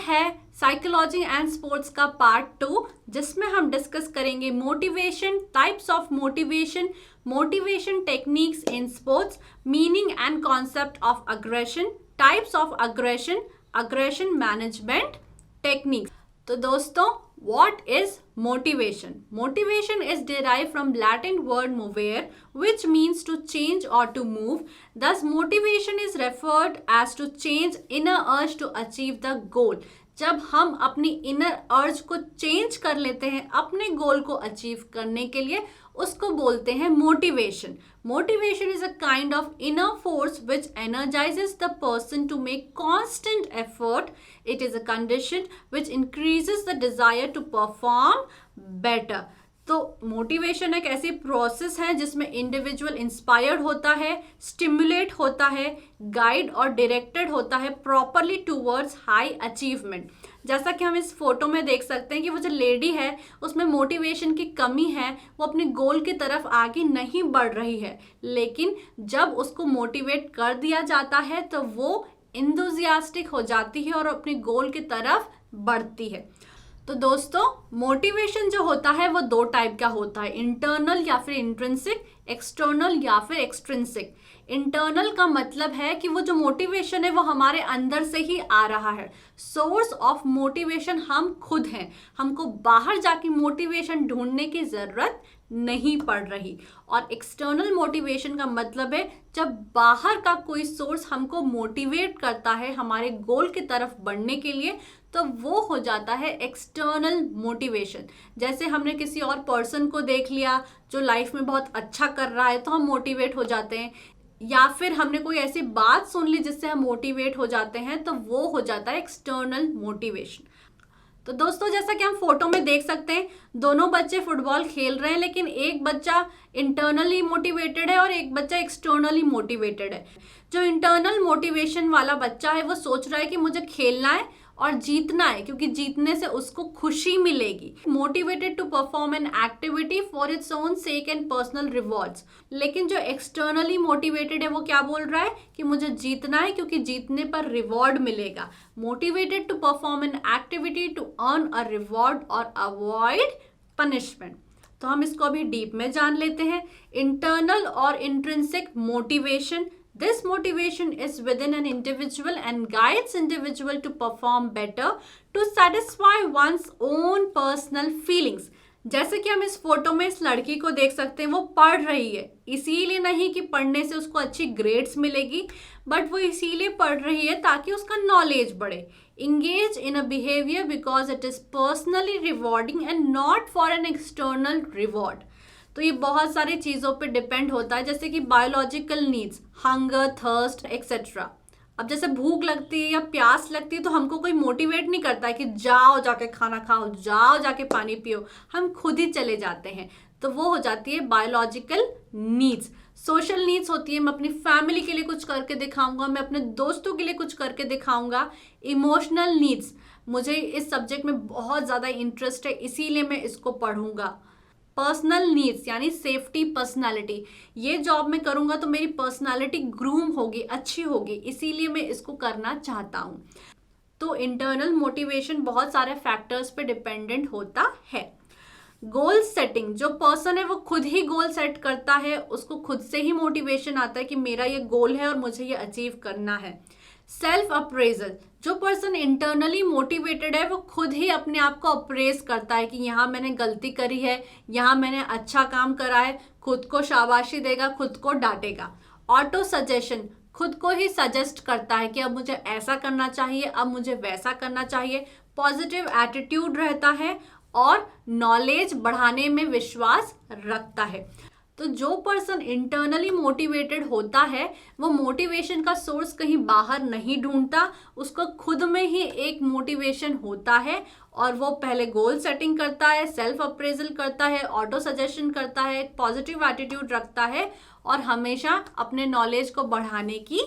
है psychology and sports का part 2, जिसमें हम डिस्कस करेंगे motivation, types of motivation, motivation techniques in sports, meaning and concept of aggression, types of aggression, aggression management techniques. तो दोस्तों, what is motivation? Motivation is derived from Latin word movere, which means to change or to move. Thus, motivation is referred as to change inner urge to achieve the goal. जब हम अपनी inner अर्ज को change कर लेते हैं अपने गोल को अचीव करने के लिए, उसको बोलते हैं motivation. Motivation is a kind of inner force which energises the person to make constant effort. It is a condition which increases the desire to perform better. तो मोटिवेशन एक ऐसी प्रोसेस है जिसमें इंडिविजुअल इंस्पायर्ड होता है, stimulate होता है, guide और डायरेक्टेड होता है प्रॉपरली टूवर्ड्स हाई अचीवमेंट। जैसा कि हम इस फोटो में देख सकते हैं कि वो जो लेडी है उसमें मोटिवेशन की कमी है, वो अपने गोल की तरफ आगे नहीं बढ़ रही है, लेकिन जब उसको मोटिवेट कर दिया जाता है तो वो इंथुजियास्टिक हो जाती है और अपने गोल की तरफ बढ़ती है। तो दोस्तों, मोटिवेशन जो होता है वो दो टाइप का होता है, इंटरनल या फिर इंट्रिंसिक, एक्सटर्नल या फिर एक्सट्रिंसिक। इंटरनल का मतलब है कि वो जो मोटिवेशन है वो हमारे अंदर से ही आ रहा है। सोर्स ऑफ मोटिवेशन हम खुद हैं, हमको बाहर जाके मोटिवेशन ढूंढने की जरूरत नहीं पड़ रही। और एक्सटर्नल मोटिवेशन का मतलब है जब बाहर का कोई सोर्स हमको मोटिवेट करता है हमारे गोल की तरफ बढ़ने के लिए, तो वो हो जाता है एक्सटर्नल मोटिवेशन। जैसे हमने किसी और पर्सन को देख लिया जो लाइफ में बहुत अच्छा कर रहा है तो हम मोटिवेट हो जाते हैं, या फिर हमने कोई ऐसी बात सुन ली जिससे हम मोटिवेट हो जाते हैं, तो वो हो जाता है एक्सटर्नल मोटिवेशन। तो दोस्तों, जैसा कि हम फोटो में देख सकते हैं, दोनों बच्चे फुटबॉल खेल रहे हैं, लेकिन एक बच्चा इंटरनली मोटिवेटेड है और एक बच्चा एक्सटर्नली मोटिवेटेड है। जो इंटरनल मोटिवेशन वाला बच्चा है वो सोच रहा है कि मुझे खेलना है और जीतना है, क्योंकि जीतने से उसको खुशी मिलेगी। Motivated to perform an activity for its own sake and personal rewards. लेकिन जो एक्सटर्नली मोटिवेटेड है वो क्या बोल रहा है कि मुझे जीतना है क्योंकि जीतने पर रिवॉर्ड मिलेगा। Motivated to perform an activity to earn a reward और अवॉइड पनिशमेंट। तो हम इसको अभी डीप में जान लेते हैं। इंटरनल और intrinsic motivation. This motivation is within an individual and guides individual to perform better, to satisfy one's own personal feelings. जैसे कि हम इस फोटो में इस लड़की को देख सकते हैं, वो पढ़ रही है, इसीलिए नहीं कि पढ़ने से उसको अच्छी ग्रेड्स मिलेगी, बट वो इसीलिए पढ़ रही है ताकि उसका नॉलेज बढ़े। Engage in a behavior because it is personally rewarding and not for an external reward. तो ये बहुत सारी चीज़ों पे डिपेंड होता है, जैसे कि biological needs, hunger, thirst etcetera. अब जैसे भूख लगती है या प्यास लगती है तो हमको कोई मोटिवेट नहीं करता है कि जाओ जाके खाना खाओ, जाओ जाके पानी पियो, हम खुद ही चले जाते हैं। तो वो हो जाती है बायोलॉजिकल नीड्स। सोशल नीड्स होती है, मैं अपनी फैमिली के लिए कुछ करके दिखाऊंगा, मैं अपने दोस्तों के लिए कुछ करके दिखाऊंगा। इमोशनल नीड्स, मुझे इस सब्जेक्ट में बहुत ज़्यादा इंटरेस्ट है इसीलिए मैं इसको पढ़ूंगा। पर्सनल नीड्स यानी सेफ्टी, पर्सनालिटी, ये जॉब मैं करूंगा तो मेरी पर्सनालिटी ग्रूम होगी, अच्छी होगी, इसीलिए मैं इसको करना चाहता हूं। तो इंटरनल मोटिवेशन बहुत सारे फैक्टर्स पे डिपेंडेंट होता है। गोल सेटिंग, जो पर्सन है वो खुद ही गोल सेट करता है, उसको खुद से ही मोटिवेशन आता है कि मेरा ये गोल है और मुझे ये अचीव करना है। सेल्फ अप्रेजल, जो पर्सन इंटरनली मोटिवेटेड है वो खुद ही अपने आप को अप्रेज करता है कि यहाँ मैंने गलती करी है, यहाँ मैंने अच्छा काम करा है, खुद को शाबाशी देगा, खुद को डांटेगा। ऑटो सजेशन, खुद को ही सजेस्ट करता है कि अब मुझे ऐसा करना चाहिए, अब मुझे वैसा करना चाहिए। पॉजिटिव एटीट्यूड रहता है और नॉलेज बढ़ाने में विश्वास रखता है। तो जो पर्सन इंटरनली मोटिवेटेड होता है वो मोटिवेशन का सोर्स कहीं बाहर नहीं ढूंढता, उसको खुद में ही एक मोटिवेशन होता है और वो पहले गोल सेटिंग करता है, सेल्फ अप्रेजल करता है, ऑटो सजेशन करता है, पॉजिटिव एटीट्यूड रखता है और हमेशा अपने नॉलेज को बढ़ाने की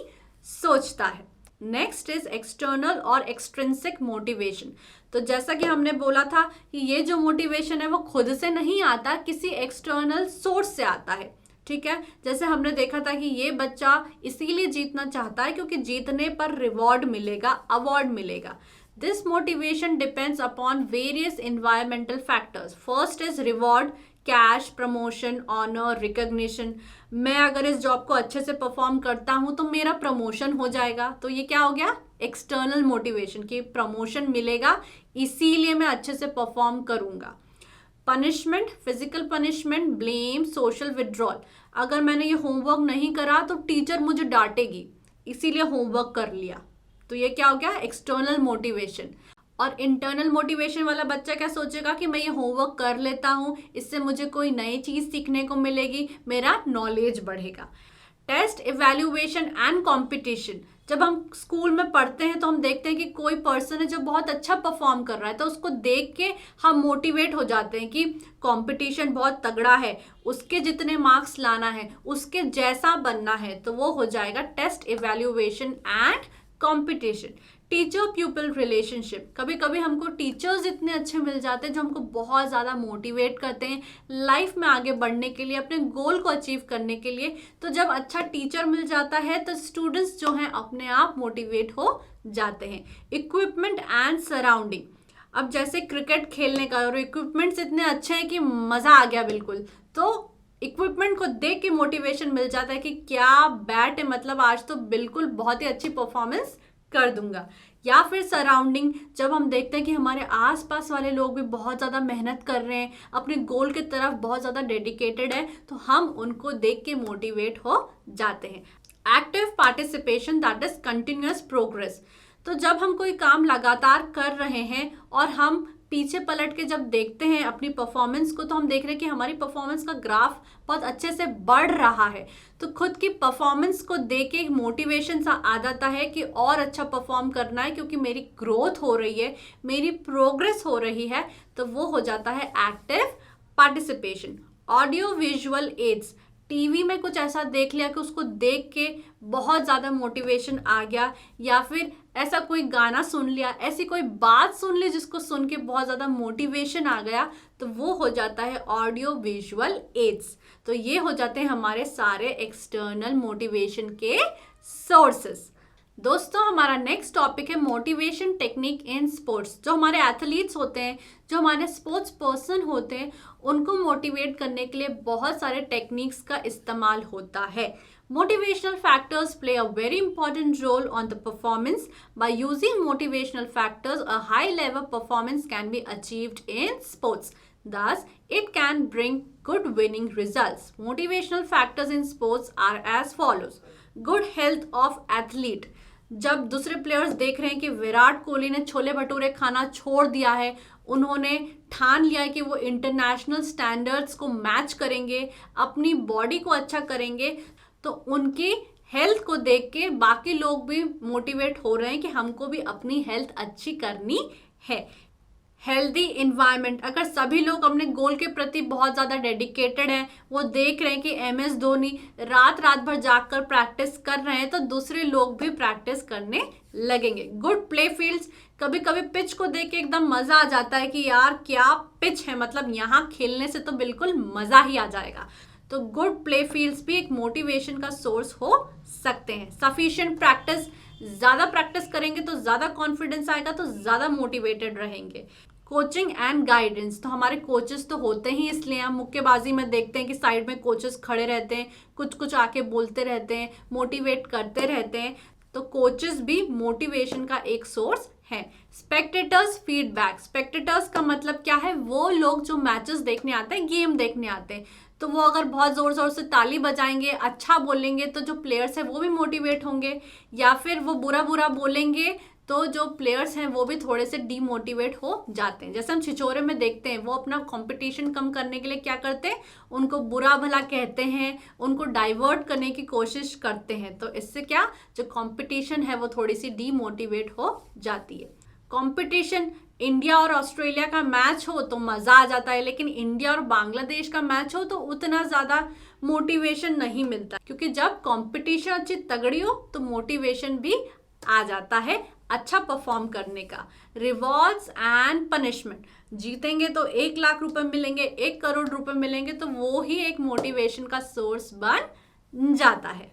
सोचता है। नेक्स्ट इज एक्सटर्नल और एक्सट्रिंसिक मोटिवेशन। तो जैसा कि हमने बोला था कि ये जो मोटिवेशन है वो खुद से नहीं आता, किसी एक्सटर्नल सोर्स से आता है। ठीक है, जैसे हमने देखा था कि ये बच्चा इसीलिए जीतना चाहता है क्योंकि जीतने पर रिवॉर्ड मिलेगा, अवार्ड मिलेगा। This motivation depends upon various environmental factors. First is reward, cash, promotion, honour, recognition. मैं अगर इस जॉब को अच्छे से परफॉर्म करता हूं तो मेरा प्रमोशन हो जाएगा. तो ये क्या हो गया? एक्सटर्नल मोटिवेशन, कि प्रमोशन मिलेगा इसीलिए मैं अच्छे से परफॉर्म करूंगा. Punishment, physical punishment, blame, social withdrawal. अगर मैंने ये होमवर्क नहीं करा तो टीचर मुझे डांटेगी, इसीलिए होमवर्क कर लिया. तो ये क्या हो गया? External motivation. और इंटरनल मोटिवेशन वाला बच्चा क्या सोचेगा कि मैं ये होमवर्क कर लेता हूँ, इससे मुझे कोई नई चीज़ सीखने को मिलेगी, मेरा नॉलेज बढ़ेगा. Test, evaluation and competition. जब हम स्कूल में पढ़ते हैं तो हम देखते हैं कि कोई पर्सन है जो बहुत अच्छा परफॉर्म कर रहा है, तो उसको देख के हम मोटिवेट हो जाते हैं कि कंपटीशन बहुत तगड़ा है, उसके जितने मार्क्स लाना है, उसके जैसा बनना है. तो वो हो जाएगा test, evaluation and competition. Teacher pupil relationship. कभी कभी हमको टीचर्स इतने अच्छे मिल जाते हैं जो हमको बहुत ज़्यादा मोटिवेट करते हैं लाइफ में आगे बढ़ने के लिए, अपने गोल को अचीव करने के लिए. तो जब अच्छा टीचर मिल जाता है तो स्टूडेंट्स जो हैं अपने आप मोटिवेट हो जाते हैं. Equipment and surrounding. अब जैसे क्रिकेट खेलने का, और इक्विपमेंट्स इतने अच्छे हैं कि मज़ा आ गया बिल्कुल. तो इक्विपमेंट को देख के मोटिवेशन मिल जाता है कि क्या बैट है, मतलब आज तो बिल्कुल बहुत ही अच्छी परफॉर्मेंस कर दूंगा. या फिर सराउंडिंग. जब हम देखते हैं कि हमारे आसपास वाले लोग भी बहुत ज़्यादा मेहनत कर रहे हैं, अपने गोल की तरफ बहुत ज़्यादा डेडिकेटेड है, तो हम उनको देख के मोटिवेट हो जाते हैं. Active participation, that is continuous progress. तो जब हम कोई काम लगातार कर रहे हैं और हम पीछे पलट के जब देखते हैं अपनी परफॉर्मेंस को, तो हम देख रहे हैं कि हमारी परफॉर्मेंस का ग्राफ बहुत अच्छे से बढ़ रहा है. तो खुद की परफॉर्मेंस को देख के एक मोटिवेशन सा आ जाता है कि और अच्छा परफॉर्म करना है, क्योंकि मेरी ग्रोथ हो रही है, मेरी प्रोग्रेस हो रही है. तो वो हो जाता है active participation. Audio visual aids. TV में कुछ ऐसा देख लिया कि उसको देख के बहुत ज़्यादा मोटिवेशन आ गया, या फिर ऐसा कोई गाना सुन लिया, ऐसी कोई बात सुन ली जिसको सुन के बहुत ज़्यादा मोटिवेशन आ गया, तो वो हो जाता है ऑडियो विजुअल एड्स. तो ये हो जाते हैं हमारे सारे एक्सटर्नल मोटिवेशन के सोर्सेस. दोस्तों, हमारा नेक्स्ट टॉपिक है मोटिवेशन टेक्निक इन स्पोर्ट्स. जो हमारे एथलीट्स होते हैं, जो हमारे स्पोर्ट्स पर्सन होते हैं, उनको मोटिवेट करने के लिए बहुत सारे टेक्निक्स का इस्तेमाल होता है. Motivational factors play a very important role on the performance. By using motivational factors, a high level performance can be achieved in sports. Thus, it can bring good winning results. Motivational factors in sports are as follows. Good health of athlete. जब दूसरे players देख रहे हैं कि विराट कोहली ने छोले भटूरे खाना छोड़ दिया है, उन्होंने ठान लिया है कि वो इंटरनेशनल स्टैंडर्ड्स को मैच करेंगे, अपनी बॉडी को अच्छा करेंगे, तो उनकी हेल्थ को देख के बाकी लोग भी मोटिवेट हो रहे हैं कि हमको भी अपनी हेल्थ अच्छी करनी है. Healthy environment. अगर सभी लोग अपने गोल के प्रति बहुत ज़्यादा डेडिकेटेड हैं, वो देख रहे हैं कि MS धोनी रात भर जागकर प्रैक्टिस कर रहे हैं, तो दूसरे लोग भी प्रैक्टिस करने लगेंगे. Good play fields. कभी कभी पिच को देख के एकदम मज़ा आ जाता है कि यार क्या पिच है, मतलब यहाँ खेलने से तो बिल्कुल मज़ा ही आ जाएगा. तो गुड प्ले फील्ड्स भी एक मोटिवेशन का सोर्स हो सकते हैं. Sufficient practice. ज़्यादा प्रैक्टिस करेंगे तो ज़्यादा कॉन्फिडेंस आएगा, तो ज़्यादा मोटिवेटेड रहेंगे. Coaching and guidance. तो हमारे कोचेस तो होते ही इसलिए हम मुक्केबाजी में देखते हैं कि साइड में कोचेस खड़े रहते हैं, कुछ आके बोलते रहते हैं, मोटिवेट करते रहते हैं. तो कोचेस भी मोटिवेशन का एक सोर्स है. Spectators feedback. स्पेक्टेटर्स का मतलब क्या है? वो लोग जो मैचेस देखने आते हैं, गेम देखने आते हैं, तो वो अगर बहुत ज़ोर ज़ोर से ताली बजाएंगे, अच्छा बोलेंगे, तो जो प्लेयर्स हैं वो भी मोटिवेट होंगे. या फिर वो बुरा बोलेंगे तो जो प्लेयर्स हैं वो भी थोड़े से डीमोटिवेट हो जाते हैं. जैसे हम छिछोरे में देखते हैं, वो अपना कंपटीशन कम करने के लिए क्या करते हैं, उनको बुरा भला कहते हैं, उनको डाइवर्ट करने की कोशिश करते हैं. तो इससे क्या, जो कंपटीशन है वो थोड़ी सी डीमोटिवेट हो जाती है. कंपटीशन. इंडिया और ऑस्ट्रेलिया का मैच हो तो मज़ा आ जाता है, लेकिन इंडिया और बांग्लादेश का मैच हो तो उतना ज़्यादा मोटिवेशन नहीं मिलता, क्योंकि जब कंपटीशन अच्छी तगड़ी हो तो मोटिवेशन भी आ जाता है अच्छा परफॉर्म करने का. Rewards and punishment. जीतेंगे तो 1 लाख रुपए मिलेंगे, 1 करोड़ रुपए मिलेंगे, तो वो ही एक मोटिवेशन का सोर्स बन जाता है.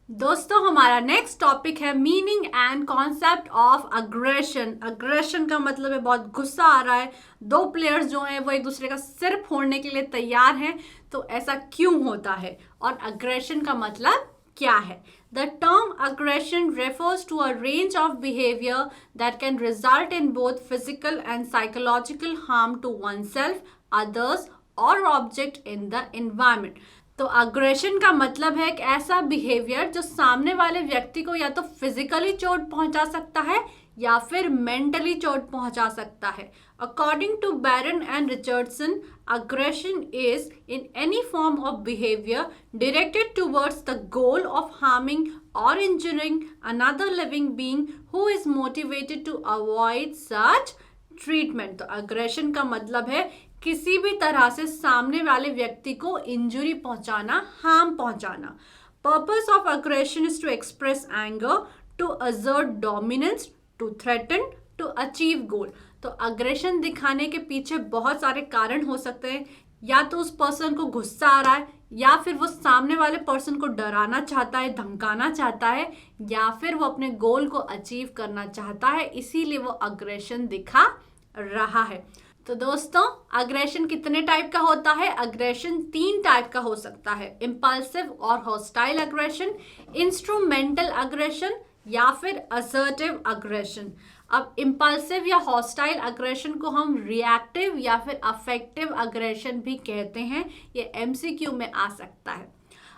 दोस्तों हमारा नेक्स्ट टॉपिक है meaning and concept of aggression. Aggression का मतलब है बहुत गुस्सा आ रहा है, दो प्लेयर्स जो हैं वो एक दूसरे का सिर फोड़ने के लिए तैयार हैं, तो ऐसा क्यों होता है और अग्रेशन का मतलब क्या है? The term aggression refers to a range of behavior that can result in both physical and psychological harm to oneself, others or object in the environment. तो अग्रेशन का मतलब है एक ऐसा बिहेवियर जो सामने वाले व्यक्ति को या तो फिजिकली चोट पहुंचा सकता है या फिर मेंटली चोट पहुंचा सकता है। According to Baron and Richardson, aggression is in any form of behavior directed towards the goal of harming or injuring another living being who is motivated to avoid such treatment. तो aggression का मतलब है किसी भी तरह से सामने वाले व्यक्ति को इंजुरी पहुंचाना, हार्म पहुंचाना। Purpose of aggression is to express anger, to assert dominance, to threaten, to achieve goal. तो अग्रेशन दिखाने के पीछे बहुत सारे कारण हो सकते हैं। या तो उस पर्सन को गुस्सा आ रहा है, या फिर वो सामने वाले पर्सन को डराना चाहता है, धमकाना चाहता है, या फिर वो अपने गोल को अचीव करना चाहता है, इसीलिए वो अग्रेशन दिखा रहा है। तो दोस्तों अग्रेशन कितने टाइप का होता है? अग्रेशन 3 टाइप का हो सकता है, इम्पल्सिव और हॉस्टाइल अग्रेशन, इंस्ट्रूमेंटल अग्रेशन या फिर असर्टिव अग्रेशन। अब इम्पल्सिव या हॉस्टाइल अग्रेशन को हम रिएक्टिव या फिर अफेक्टिव अग्रेशन भी कहते हैं। ये एमसीक्यू में आ सकता है।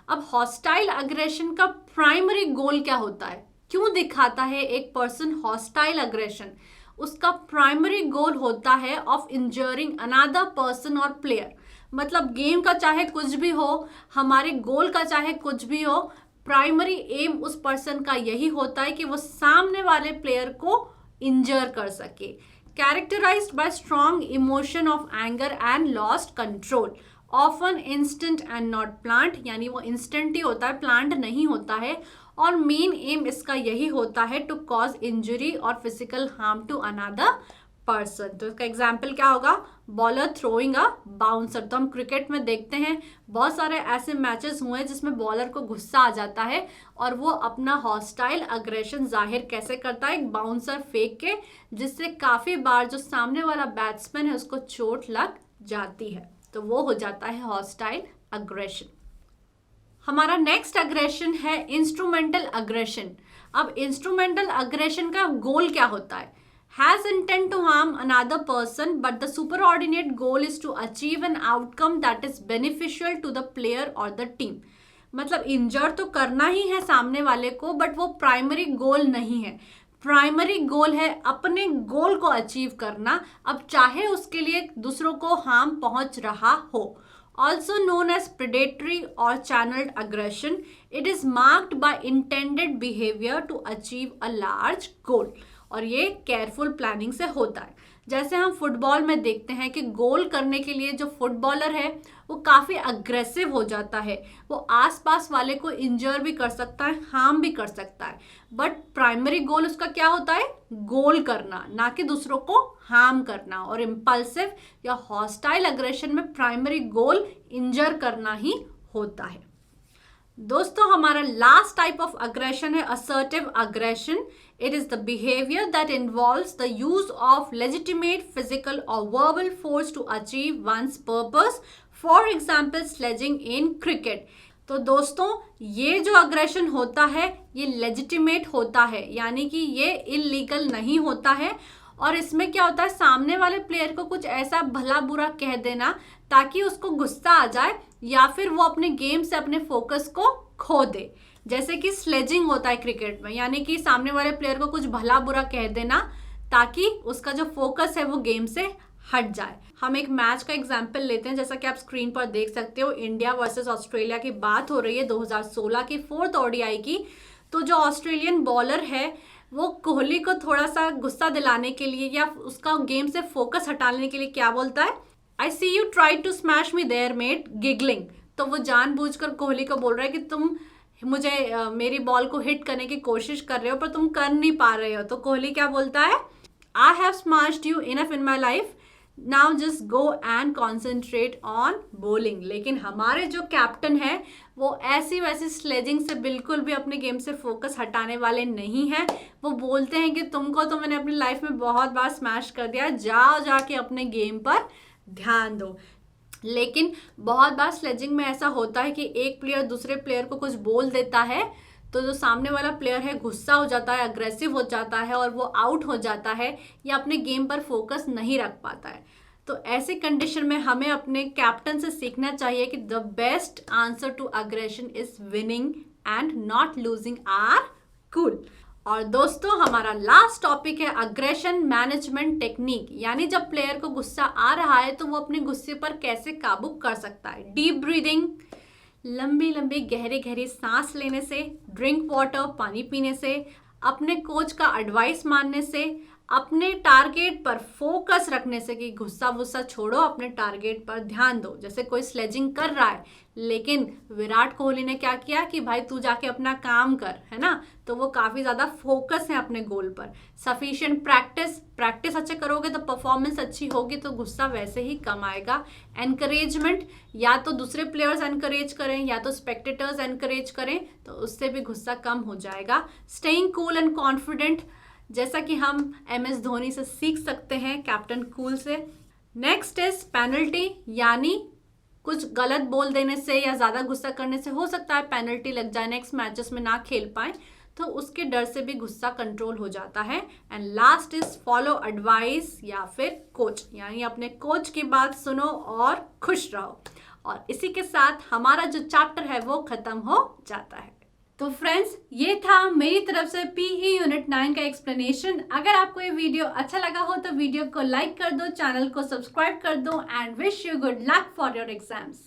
अब हॉस्टाइल अग्रेशन का प्राइमरी गोल क्या होता है? क्यों दिखाता है एक पर्सन हॉस्टाइल अग्रेशन? उसका प्राइमरी गोल होता है ऑफ इंजरिंग अनदर पर्सन और प्लेयर। मतलब गेम का चाहे कुछ भी हो, हमारे गोल का चाहे कुछ भी हो, प्राइमरी एम उस पर्सन का यही होता है कि वो सामने वाले प्लेयर को इंजर कर सके। Characterised by strong emotion of anger and lost control, often instant and not planned, यानी वो इंस्टेंट ही होता है, प्लांट नहीं होता है। और मेन एम इसका यही होता है टू कॉज इंजरी और physical harm to another person. तो इसका एग्जाम्पल क्या होगा? Bowler throwing a bouncer. तो हम क्रिकेट में देखते हैं बहुत सारे ऐसे मैचेस हुए हैं जिसमें बॉलर को गुस्सा आ जाता है और वो अपना हॉस्टाइल अग्रेशन जाहिर कैसे करता है? एक बाउंसर फेंक के, जिससे काफ़ी बार जो सामने वाला बैट्समैन है उसको चोट लग जाती है। तो वो हो जाता है हॉस्टाइल अग्रेशन। हमारा नेक्स्ट अग्रेशन है इंस्ट्रूमेंटल अग्रेशन। अब इंस्ट्रूमेंटल अग्रेशन का गोल क्या होता है? Has intent to harm another person, but the superordinate goal is to achieve an outcome that is beneficial to the player or the team. मतलब इंजर तो करना ही है सामने वाले को, बट वो प्राइमरी गोल नहीं है। प्राइमरी गोल है अपने गोल को अचीव करना, अब चाहे उसके लिए दूसरों को हार्म पहुंच रहा हो। Also known as predatory or channeled aggression, it is marked by intended behavior to achieve a large goal. और ये केयरफुल प्लानिंग से होता है। जैसे हम फुटबॉल में देखते हैं कि गोल करने के लिए जो फुटबॉलर है वो काफ़ी अग्रेसिव हो जाता है, वो आसपास वाले को इंजर भी कर सकता है, हार्म भी कर सकता है, बट प्राइमरी गोल उसका क्या होता है? गोल करना, ना कि दूसरों को हार्म करना। और इम्पल्सिव या हॉस्टाइल अग्रेशन में प्राइमरी गोल इंजर करना ही होता है। दोस्तों हमारा लास्ट टाइप ऑफ अग्रेशन है assertive aggression. It is the behavior that involves the use of legitimate physical or verbal force to achieve one's purpose. For example, sledging in cricket. तो दोस्तों ये जो अग्रेशन होता है ये लेजिटिमेट होता है, यानी कि ये इलीगल नहीं होता है। और इसमें क्या होता है? सामने वाले प्लेयर को कुछ ऐसा भला बुरा कह देना ताकि उसको गुस्सा आ जाए या फिर वो अपने गेम से अपने फोकस को खो दे। जैसे कि स्लेजिंग होता है क्रिकेट में, यानी कि सामने वाले प्लेयर को कुछ भला बुरा कह देना ताकि उसका जो फोकस है वो गेम से हट जाए। हम एक मैच का एग्जांपल लेते हैं, जैसा कि आप स्क्रीन पर देख सकते हो। इंडिया वर्सेस ऑस्ट्रेलिया की बात हो रही है 2016 की 4th ODI की। तो जो ऑस्ट्रेलियन बॉलर है वो कोहली को थोड़ा सा गुस्सा दिलाने के लिए या उसका गेम से फोकस हटाने के लिए क्या बोलता है? I see you try to smash me there mate giggling. तो वो जानबूझकर कोहली को बोल रहा है कि तुम मुझे मेरी बॉल को हिट करने की कोशिश कर रहे हो पर तुम कर नहीं पा रहे हो। तो कोहली क्या बोलता है? I have smashed you enough in my life now just go and concentrate on bowling. लेकिन हमारे जो कैप्टन है वो ऐसी वैसी स्लेजिंग से बिल्कुल भी अपने गेम से फोकस हटाने वाले नहीं हैं। वो बोलते हैं कि तुमको तो मैंने अपनी लाइफ में बहुत बार स्मैश कर दिया, जाओ जाके अपने गेम पर ध्यान दो। लेकिन बहुत बार स्लेजिंग में ऐसा होता है कि एक प्लेयर दूसरे प्लेयर को कुछ बोल देता है तो जो सामने वाला प्लेयर है गुस्सा हो जाता है, अग्रेसिव हो जाता है और वो आउट हो जाता है या अपने गेम पर फोकस नहीं रख पाता है। तो ऐसी कंडीशन में हमें अपने कैप्टन से सीखना चाहिए कि the best answer to aggression is winning and not losing your cool. और दोस्तों हमारा लास्ट टॉपिक है अग्रेशन मैनेजमेंट टेक्निक, यानी जब प्लेयर को गुस्सा आ रहा है तो वो अपने गुस्से पर कैसे काबू कर सकता है। डीप ब्रीदिंग, लंबी लंबी गहरी गहरी सांस लेने से, ड्रिंक वाटर पानी पीने से, अपने कोच का एडवाइस मानने से, अपने टारगेट पर फोकस रखने से कि गुस्सा वुस्सा छोड़ो, अपने टारगेट पर ध्यान दो। जैसे कोई स्लेजिंग कर रहा है लेकिन विराट कोहली ने क्या किया कि भाई तू जाके अपना काम कर, है ना, तो वो काफ़ी ज़्यादा फोकस है अपने गोल पर। सफिशिएंट प्रैक्टिस अच्छे करोगे तो परफॉर्मेंस अच्छी होगी, तो गुस्सा वैसे ही कम आएगा। एनकरेजमेंट, या तो दूसरे प्लेयर्स एनकरेज करें या तो स्पेक्टेटर्स एनकरेज करें, तो उससे भी गुस्सा कम हो जाएगा। स्टेइंग कूल एंड कॉन्फिडेंट, जैसा कि हम MS धोनी से सीख सकते हैं, कैप्टन कूल से। नेक्स्ट इज पेनल्टी, यानी कुछ गलत बोल देने से या ज़्यादा गुस्सा करने से हो सकता है पेनल्टी लग जाए, नेक्स्ट मैचेस में ना खेल पाए, तो उसके डर से भी गुस्सा कंट्रोल हो जाता है। And last is follow advice या फिर कोच, यानी अपने कोच की बात सुनो और खुश रहो। और इसी के साथ हमारा जो चैप्टर है वो खत्म हो जाता है। तो फ्रेंड्स ये था मेरी तरफ से PE यूनिट 9 का एक्सप्लेनेशन। अगर आपको ये वीडियो अच्छा लगा हो तो वीडियो को लाइक कर दो, चैनल को सब्सक्राइब कर दो and wish you good luck for your exams.